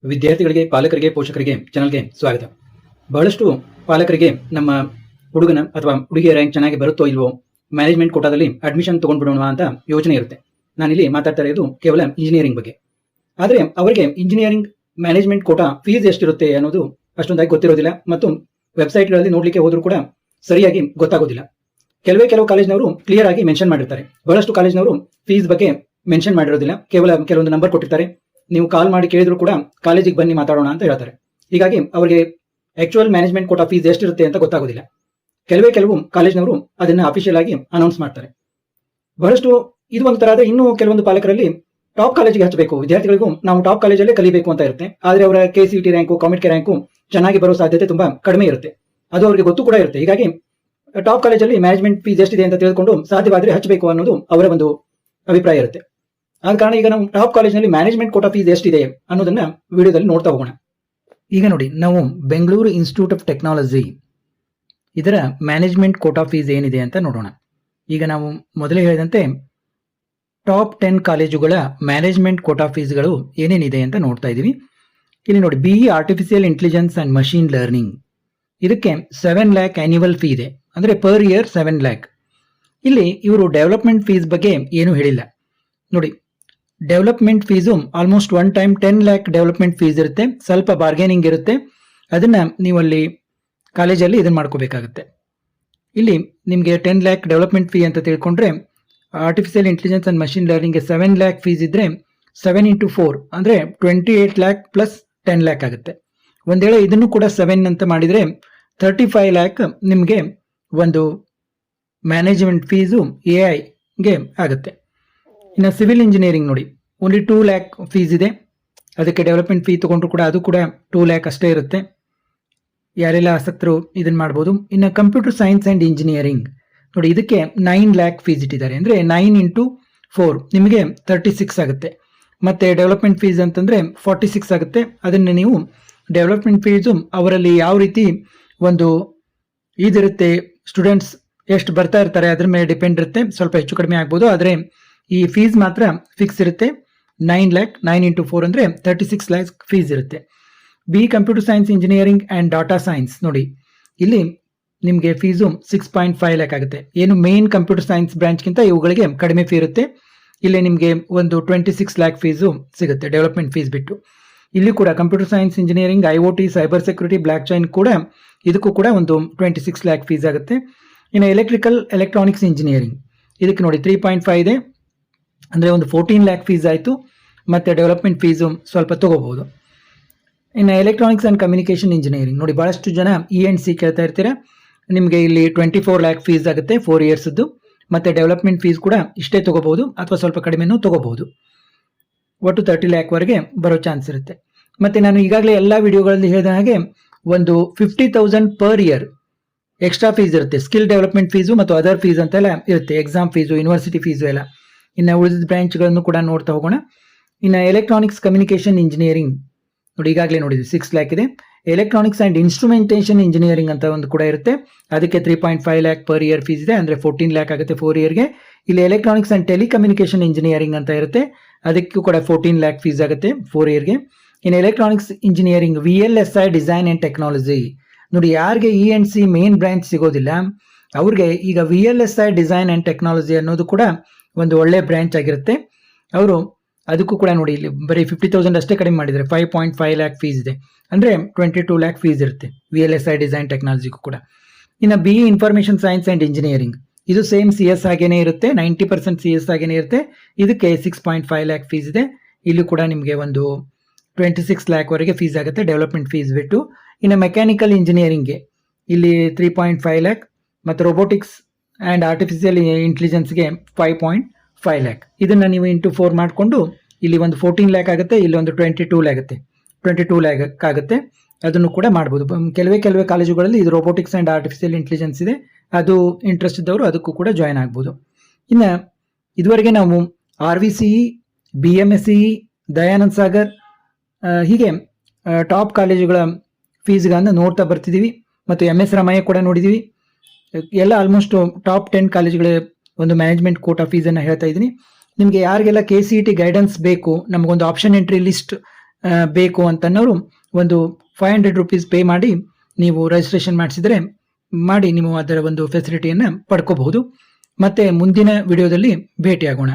ವಿದ್ಯಾರ್ಥಿಗಳಿಗೆ, ಪಾಲಕರಿಗೆ, ಪೋಷಕರಿಗೆ ಚಾನಲ್ಗೆ ಸ್ವಾಗತ. ಬಹಳಷ್ಟು ಪಾಲಕರಿಗೆ ನಮ್ಮ ಹುಡುಗನ ಅಥವಾ ಹುಡುಗಿಯ ರ್ಯಾಂಕ್ ಚೆನ್ನಾಗಿ ಬರುತ್ತೋ ಇಲ್ವೋ, ಮ್ಯಾನೇಜ್ಮೆಂಟ್ ಕೋಟಾದಲ್ಲಿ ಅಡ್ಮಿಷನ್ ತಗೊಂಡ್ಬಿಡೋಣ ಅಂತ ಯೋಚನೆ ಇರುತ್ತೆ. ನಾನಿಲ್ಲಿ ಮಾತಾಡ್ತಾ ಇರೋದು ಕೇವಲ ಇಂಜಿನಿಯರಿಂಗ್ ಬಗ್ಗೆ. ಆದರೆ ಅವರಿಗೆ ಇಂಜಿನಿಯರಿಂಗ್ ಮ್ಯಾನೇಜ್ಮೆಂಟ್ ಕೋಟಾ ಫೀಸ್ ಎಷ್ಟಿರುತ್ತೆ ಅನ್ನೋದು ಅಷ್ಟೊಂದಾಗಿ ಗೊತ್ತಿರೋದಿಲ್ಲ ಮತ್ತು ವೆಬ್ಸೈಟ್ಗಳಲ್ಲಿ ನೋಡ್ಲಿಕ್ಕೆ ಹೋದ್ರೂ ಕೂಡ ಸರಿಯಾಗಿ ಗೊತ್ತಾಗೋದಿಲ್ಲ. ಕೆಲವು ಕಾಲೇಜ್ನವರು ಕ್ಲಿಯರ್ ಆಗಿ ಮೆನ್ಷನ್ ಮಾಡಿರ್ತಾರೆ. ಬಹಳಷ್ಟು ಕಾಲೇಜ್ನವರು ಫೀಸ್ ಬಗ್ಗೆ ಮೆನ್ಷನ್ ಮಾಡಿರೋದಿಲ್ಲ. ಕೆಲವೊಂದು ನಂಬರ್ ಕೊಟ್ಟಿರ್ತಾರೆ. ನೀವು ಕಾಲ್ ಮಾಡಿ ಕೇಳಿದ್ರು ಕೂಡ ಕಾಲೇಜಿಗೆ ಬನ್ನಿ ಮಾತಾಡೋಣ ಅಂತ ಹೇಳ್ತಾರೆ. ಹೀಗಾಗಿ ಅವರಿಗೆ ಆಕ್ಚುಯಲ್ ಮ್ಯಾನೇಜ್ಮೆಂಟ್ ಕೋಟಾ ಫೀಸ್ ಎಷ್ಟಿರುತ್ತೆ ಅಂತ ಗೊತ್ತಾಗೋದಿಲ್ಲ. ಕೆಲವು ಕಾಲೇಜ್ನವರು ಅದನ್ನ ಅಫಿಷಿಯಲ್ ಆಗಿ ಅನೌನ್ಸ್ ಮಾಡ್ತಾರೆ. ಬಹಳಷ್ಟು ಇದು ಒಂದು ತರ. ಇನ್ನು ಕೆಲವೊಂದು ಪಾಲಕರಲ್ಲಿ ಟಾಪ್ ಕಾಲೇಜಿಗೆ ಹಚ್ಚಬೇಕು, ವಿದ್ಯಾರ್ಥಿಗಳಿಗೂ ನಾವು ಟಾಪ್ ಕಾಲೇಜಲ್ಲೇ ಕಲಿಬೇಕು ಅಂತ ಇರುತ್ತೆ. ಆದ್ರೆ ಅವರ KCET ರ್ಯಾಂಕು, ಕಾಮೆಟ್ ರ್ಯಾಂಕು ಚೆನ್ನಾಗಿ ಬರೋ ಸಾಧ್ಯತೆ ತುಂಬಾ ಕಡಿಮೆ ಇರುತ್ತೆ. ಅದು ಅವರಿಗೆ ಗೊತ್ತು ಕೂಡ ಇರುತ್ತೆ. ಹೀಗಾಗಿ ಟಾಪ್ ಕಾಲೇಜಲ್ಲಿ ಮ್ಯಾನೇಜ್ಮೆಂಟ್ ಫೀಸ್ ಎಷ್ಟಿದೆ ಅಂತ ತಿಳ್ಕೊಂಡು ಸಾಧ್ಯವಾದ್ರೆ ಹಚ್ಚಬೇಕು ಅನ್ನೋದು ಅವರ ಒಂದು ಅಭಿಪ್ರಾಯ ಇರುತ್ತೆ. ಆದ ಕಾರಣ ಈಗ ನಾವು ಟಾಪ್ ಕಾಲೇಜ್ನಲ್ಲಿ ಮ್ಯಾನೇಜ್ಮೆಂಟ್ ಕೋಟಾ ಫೀಸ್ ಎಷ್ಟಿದೆ ಅನ್ನೋದನ್ನ ವಿಡಿಯೋದಲ್ಲಿ ನೋಡ್ತಾ ಹೋಗೋಣ. ಈಗ ನೋಡಿ, ನಾವು ಬೆಂಗಳೂರು ಇನ್ಸ್ಟಿಟ್ಯೂಟ್ ಆಫ್ ಟೆಕ್ನಾಲಜಿ ಇದರ ಮ್ಯಾನೇಜ್ಮೆಂಟ್ ಕೋಟಾ ಫೀಸ್ ಏನಿದೆ ಅಂತ ನೋಡೋಣ. ಈಗ ನಾವು ಮೊದಲೇ ಹೇಳಿದಂತೆ ಟಾಪ್ 10 ಕಾಲೇಜುಗಳ ಮ್ಯಾನೇಜ್ಮೆಂಟ್ ಕೋಟಾ ಫೀಸ್ಗಳು ಏನೇನಿದೆ ಅಂತ ನೋಡ್ತಾ ಇದೀವಿ. ಇಲ್ಲಿ ನೋಡಿ, BE artificial intelligence and machine learning, ಇದಕ್ಕೆ 7 lakh ಆನ್ಯುವಲ್ ಫೀ ಇದೆ. ಅಂದ್ರೆ ಪರ್ ಇಯರ್ 7 lakh. ಇಲ್ಲಿ ಇವರು ಡೆವಲಪ್ಮೆಂಟ್ ಫೀಸ್ ಬಗ್ಗೆ ಏನು ಹೇಳಿಲ್ಲ. ನೋಡಿ, development fees almost one time 10 lakh development fees ಇರುತ್ತೆ. ಸ್ವಲ್ಪ ಬಾರ್ಗೇನಿಂಗ್ ಇರುತ್ತೆ. ಅದನ್ನ ನೀವಲ್ಲಿ ಕಾಲೇಜಲ್ಲಿ ಇದನ್ನ ಮಾಡ್ಕೋಬೇಕಾಗುತ್ತೆ. ಇಲ್ಲಿ ನಿಮಗೆ 10 lakh ಡೆವಲಪ್ಮೆಂಟ್ ಫೀ ಅಂತ ತಿಳ್ಕೊಂಡ್ರೆ, ಆರ್ಟಿಫಿಷಿಯಲ್ ಇಂಟೆಲಿಜೆನ್ಸ್ ಅಂಡ್ ಮಷೀನ್ ಲರ್ನಿಂಗ್ಗೆ 7 lakh ಫೀಸ್ ಇದ್ರೆ 7 into 4 ಅಂದ್ರೆ 28 lakh ಪ್ಲಸ್ 10 lakh ಆಗುತ್ತೆ. ಒಂದ್ ವೇಳೆ ಇದನ್ನು ಕೂಡ 7 ಅಂತ ಮಾಡಿದ್ರೆ 35 lakh ನಿಮಗೆ ಒಂದು ಮ್ಯಾನೇಜ್ಮೆಂಟ್ ಫೀಸು AI-ಗೆ ಆಗುತ್ತೆ. ಇನ್ನು ಸಿವಿಲ್ ಇಂಜಿನಿಯರಿಂಗ್ ನೋಡಿ, ಓನ್ಲಿ 2 lakh ಫೀಸ್ ಇದೆ. ಅದಕ್ಕೆ ಡೆವಲಪ್ಮೆಂಟ್ ಫೀ ತಗೊಂಡ್ರು ಕೂಡ ಅದು ಕೂಡ 2 lakh ಅಷ್ಟೇ ಇರುತ್ತೆ. ಯಾರೆಲ್ಲ ಆಸಕ್ತರು ಇದನ್ನ ಮಾಡ್ಬೋದು. ಇನ್ನು ಕಂಪ್ಯೂಟರ್ ಸೈನ್ಸ್ ಅಂಡ್ ಇಂಜಿನಿಯರಿಂಗ್ ನೋಡಿ, ಇದಕ್ಕೆ 9 lakh ಫೀಸ್ ಇಟ್ಟಿದ್ದಾರೆ. ಅಂದ್ರೆ 9 into 4 ನಿಮಗೆ 36 ಆಗುತ್ತೆ. ಮತ್ತೆ ಡೆವಲಪ್ಮೆಂಟ್ ಫೀಸ್ ಅಂತಂದ್ರೆ 46 ಆಗುತ್ತೆ. ಅದನ್ನ ನೀವು ಡೆವಲಪ್ಮೆಂಟ್ ಫೀಸು ಅವರಲ್ಲಿ ಯಾವ ರೀತಿ ಒಂದು ಇದಿರುತ್ತೆ, ಸ್ಟೂಡೆಂಟ್ಸ್ ಎಷ್ಟು ಬರ್ತಾ ಇರ್ತಾರೆ ಅದ್ರ ಮೇಲೆ ಡಿಪೆಂಡ್ ಇರುತ್ತೆ. ಸ್ವಲ್ಪ ಹೆಚ್ಚು ಕಡಿಮೆ ಆಗ್ಬೋದು. ಆದ್ರೆ ಈ ಫೀಸ್ ಮಾತ್ರ ಫಿಕ್ಸ್ ಇರುತ್ತೆ. 9 lakh, 9 into 4 ಅಂದ್ರೆ 36 lakh ಫೀಸ್ ಇರುತ್ತೆ. BE computer science engineering and data science ನೋಡಿ, ಇಲ್ಲಿ ನಿಮಗೆ ಫೀಸು 6.5 lakh ಆಗುತ್ತೆ. ಏನು ಮೇನ್ ಕಂಪ್ಯೂಟರ್ ಸೈನ್ಸ್ ಬ್ರಾಂಚ್ಗಿಂತ ಇವುಗಳಿಗೆ ಕಡಿಮೆ ಫೀ ಇರುತ್ತೆ. ಇಲ್ಲಿ ನಿಮಗೆ ಒಂದು 26 lakh ಫೀಸು ಸಿಗುತ್ತೆ ಡೆವಲಪ್ಮೆಂಟ್ ಫೀಸ್ ಬಿಟ್ಟು. ಇಲ್ಲಿ ಕೂಡ computer science engineering, IoT, cyber security, block chain ಕೂಡ ಇದಕ್ಕೂ ಕೂಡ ಒಂದು 26 lakh ಫೀಸ್ ಆಗುತ್ತೆ. ಇನ್ನು ಎಲೆಕ್ಟ್ರಾನಿಕ್ಸ್ ಇಂಜಿನಿಯರಿಂಗ್ ಇದಕ್ಕೆ ನೋಡಿ 3.5 ಇದೆ. ಅಂದ್ರೆ ಒಂದು 14 lakh ಫೀಸ್ ಆಯಿತು. ಮತ್ತೆ ಡೆವಲಪ್ಮೆಂಟ್ ಫೀಸು ಸ್ವಲ್ಪ ತಗೋಬಹುದು. ಇನ್ನು ಎಲೆಕ್ಟ್ರಾನಿಕ್ಸ್ ಅಂಡ್ ಕಮ್ಯುನಿಕೇಶನ್ ಇಂಜಿನಿಯರಿಂಗ್ ನೋಡಿ, ಬಹಳಷ್ಟು ಜನ ENC ಕೇಳ್ತಾ ಇರ್ತೀರಾ. ನಿಮಗೆ ಇಲ್ಲಿ 24 lakh ಫೀಸ್ ಆಗುತ್ತೆ 4 yearsದ್ದು. ಮತ್ತೆ ಡೆವಲಪ್ಮೆಂಟ್ ಫೀಸ್ ಕೂಡ ಇಷ್ಟೇ ತಗೋಬಹುದು ಅಥವಾ ಸ್ವಲ್ಪ ಕಡಿಮೆನೂ ತಗೋಬಹುದು. ಒಟ್ಟು 30 lakh ವರೆಗೆ ಬರೋ ಚಾನ್ಸ್ ಇರುತ್ತೆ. ಮತ್ತೆ ನಾನು ಈಗಾಗಲೇ ಎಲ್ಲ ವಿಡಿಯೋಗಳಲ್ಲಿ ಹೇಳಿದ ಹಾಗೆ ಒಂದು 50,000 ಪರ್ ಇಯರ್ ಎಕ್ಸ್ಟ್ರಾ ಫೀಸ್ ಇರುತ್ತೆ. ಸ್ಕಿಲ್ ಡೆವಲಪ್ಮೆಂಟ್ ಫೀಸು ಮತ್ತು ಅದರ್ ಫೀಸ್ ಅಂತೆಲ್ಲ ಇರುತ್ತೆ. ಎಕ್ಸಾಮ್ ಫೀಸು, ಯೂನಿವರ್ಸಿಟಿ ಫೀಸು ಎಲ್ಲ. ಇನ್ನು ಉಳಿದ ಬ್ರಾಂಚ್ಗಳನ್ನು ಕೂಡ ನೋಡ್ತಾ ಹೋಗೋಣ. ಇನ್ನು ಎಲೆಕ್ಟ್ರಾನಿಕ್ಸ್ ಕಮ್ಯುನಿಕೇಶನ್ ಇಂಜಿನಿಯರಿಂಗ್ ನೋಡಿ, ಈಗಾಗಲೇ ನೋಡಿದ್ವಿ 6 lakh ಇದೆ. ಎಲೆಕ್ಟ್ರಾನಿಕ್ಸ್ ಅಂಡ್ ಇನ್ಸ್ಟ್ರುಮೆಂಟೇಷನ್ ಇಂಜಿನಿಯರಿಂಗ್ ಅಂತ ಒಂದು ಕೂಡ ಇರುತ್ತೆ. ಅದಕ್ಕೆ 3.5 lakh ಪರ್ ಇಯರ್ ಫೀಸ್ ಇದೆ. ಅಂದ್ರೆ 14 lakh ಆಗುತ್ತೆ 4 yearಗೆ. ಇಲ್ಲಿ ಎಲೆಕ್ಟ್ರಾನಿಕ್ಸ್ ಅಂಡ್ ಟೆಲಿಕಮ್ಯುನಿಕೇಶನ್ ಇಂಜಿನಿಯರಿಂಗ್ ಅಂತ ಇರುತ್ತೆ. ಅದಕ್ಕೂ ಕೂಡ 14 lakh ಫೀಸ್ ಆಗುತ್ತೆ 4 yearಗೆ. ಇನ್ನು electronics engineering VLSI design and technology ನೋಡಿ, ಯಾರಿಗೆ ENC ಮೇನ್ ಬ್ರಾಂಚ್ ಸಿಗೋದಿಲ್ಲ ಅವ್ರಿಗೆ ಈಗ VLSI ಡಿಸೈನ್ ಅಂಡ್ ಟೆಕ್ನಾಲಜಿ ಅನ್ನೋದು ಕೂಡ ಒಂದು ಒಳ್ಳೆ ಬ್ರಾಂಚ್ ಆಗಿರುತ್ತೆ. ಅವರು ಅದಕ್ಕೂ ಕೂಡ ನೋಡಿ, ಇಲ್ಲಿ ಬರೀ 50,000 ಅಷ್ಟೇ ಕಡಿಮೆ ಮಾಡಿದರೆ 5.5 lakh ಫೀಸ್ ಇದೆ. ಅಂದ್ರೆ 22 lakh ಫೀಸ್ ಇರುತ್ತೆ VLSI ಡಿಸೈನ್ ಟೆಕ್ನಾಲಜಿಗೂ ಕೂಡ. ಇನ್ನು BE information science and engineering ಇದು ಸೇಮ್ CS ಆಗೇನೆ ಇರುತ್ತೆ. 90% CS ಆಗೇನೆ ಇರುತ್ತೆ. ಇದಕ್ಕೆ 6.5 lakh ಫೀಸ್ ಇದೆ. ಇಲ್ಲಿ ಕೂಡ ನಿಮಗೆ ಒಂದು 26 lakh ವರೆಗೆ ಫೀಸ್ ಆಗುತ್ತೆ ಡೆವಲಪ್ಮೆಂಟ್ ಫೀಸ್ ಬಿಟ್ಟು. ಇನ್ನು ಮೆಕ್ಯಾನಿಕಲ್ ಇಂಜಿನಿಯರಿಂಗ್ಗೆ ಇಲ್ಲಿ 3.5 lakh ಮತ್ತು ರೋಬೋಟಿಕ್ಸ್ ಅಂಡ್ ಆರ್ಟಿಫಿಷಿಯಲ್ ಇಂಟೆಲಿಜೆನ್ಸ್ಗೆ 5.5 lakh. ಇದನ್ನ ನೀವು ಇಂಟು 4 ಮಾಡಿಕೊಂಡು ಇಲ್ಲಿ ಒಂದು 14 lakh ಆಗುತ್ತೆ. ಇಲ್ಲಿ ಒಂದು 22 lakh ಆಗುತ್ತೆ. ಅದನ್ನು ಕೂಡ ಮಾಡ್ಬೋದು. ಕೆಲವೇ ಕಾಲೇಜುಗಳಲ್ಲಿ ಇದು ರೋಬೋಟಿಕ್ಸ್ ಅಂಡ್ ಆರ್ಟಿಫಿಷಿಯಲ್ ಇಂಟೆಲಿಜೆನ್ಸ್ ಇದೆ. ಅದು ಇಂಟ್ರೆಸ್ಟ್ ಇದ್ದವರು ಅದಕ್ಕೂ ಕೂಡ ಜಾಯ್ನ್ ಆಗ್ಬೋದು. ಇನ್ನು ಇದುವರೆಗೆ ನಾವು RVCE, BMSCE, ದಯಾನಂದ್ ಸಾಗರ್ ಹೀಗೆ ಟಾಪ್ ಕಾಲೇಜುಗಳ ಫೀಸ್ಗಳನ್ನು ನೋಡ್ತಾ ಬರ್ತಿದ್ದೀವಿ. ಮತ್ತು MS ರಾಮಯ್ಯ ಕೂಡ ನೋಡಿದ್ದೀವಿ. ಎಲ್ಲ ಆಲ್ಮೋಸ್ಟ್ ಟಾಪ್ 10 ಕಾಲೇಜುಗಳ ಒಂದು ಮ್ಯಾನೇಜ್ಮೆಂಟ್ ಕೋಟಾ ಫೀಸನ್ನು ಹೇಳ್ತಾ ಇದ್ದೀನಿ. ನಿಮಗೆ ಯಾರಿಗೆಲ್ಲ KCET ಗೈಡೆನ್ಸ್ ಬೇಕು, ನಮಗೊಂದು ಆಪ್ಷನ್ ಎಂಟ್ರಿ ಲಿಸ್ಟ್ ಬೇಕು ಅಂತನ್ನೋರು ಒಂದು 500 ರುಪೀಸ್ ಪೇ ಮಾಡಿ ನೀವು ರಿಜಿಸ್ಟ್ರೇಷನ್ ಮಾಡಿ ನೀವು ಅದರ ಒಂದು ಫೆಸಿಲಿಟಿಯನ್ನು ಪಡ್ಕೋಬಹುದು. ಮತ್ತೆ ಮುಂದಿನ ವಿಡಿಯೋದಲ್ಲಿ ಭೇಟಿಯಾಗೋಣ.